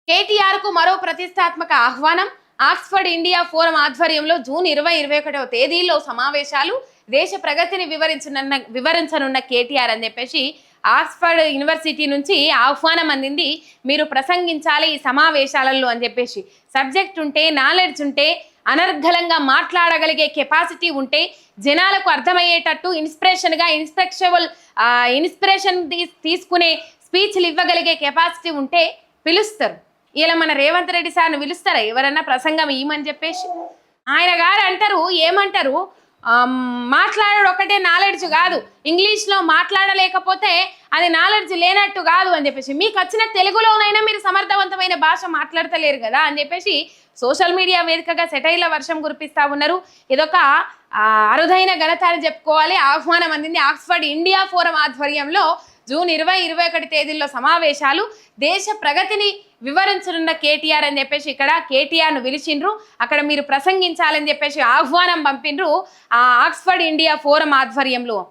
కేటీఆర్ కు మరో ప్రతిష్టాత్మక ఆహ్వానం. ఆక్స్ఫర్డ్ ఇండియా ఫోరం ఆధ్వర్యంలో జూన్ 20-21వ తేదీల్లో సమావేశాలు. దేశ ప్రగతిని వివరించనున్న కేటీఆర్ అని చెప్పేసి ఆక్స్ఫర్డ్ యూనివర్సిటీ నుంచి ఆహ్వానం అందింది. మీరు ప్రసంగించాలి ఈ సమావేశాలలో అని చెప్పేసి. సబ్జెక్ట్ ఉంటే, నాలెడ్జ్ ఉంటే, అనర్గళంగా మాట్లాడగలిగే కెపాసిటీ ఉంటే, జనాలకు అర్థమయ్యేటట్టు ఇన్స్పిరేషన్ తీసుకునే స్పీచ్లు ఇవ్వగలిగే కెపాసిటీ ఉంటే పిలుస్తారు. ఇలా మన రేవంత్ రెడ్డి సార్ని పిలుస్తారా ఎవరన్నా ప్రసంగం ఇవ్వమని చెప్పేసి? ఆయన గారు అంటారు, ఏమంటారు, మాట్లాడడం ఒకటే నాలెడ్జ్ కాదు, ఇంగ్లీష్లో మాట్లాడలేకపోతే అది నాలెడ్జ్ లేనట్టు కాదు అని చెప్పేసి. మీకు వచ్చిన తెలుగులోనైనా మీరు సమర్థవంతమైన భాష మాట్లాడతలేరు కదా అని చెప్పేసి సోషల్ మీడియా వేదికగా సెటైర్ల వర్షం కురిపిస్తా ఉన్నారు. ఇదొక అరుదైన ఘనత అని చెప్పుకోవాలి. ఆహ్వానం అందింది ఆక్స్ఫర్డ్ ఇండియా ఫోరం ఆధ్వర్యంలో జూన్ 20-21 తేదీల్లో సమావేశాలు. దేశ ప్రగతిని వివరించనున్న కేటీఆర్ అని చెప్పేసి ఇక్కడ కేటీఆర్ను పిలిచిండ్రు. అక్కడ మీరు ప్రసంగించాలని చెప్పేసి ఆహ్వానం పంపిండ్రు ఆ ఆక్స్ఫర్డ్ ఇండియా ఫోరం ఆధ్వర్యంలో.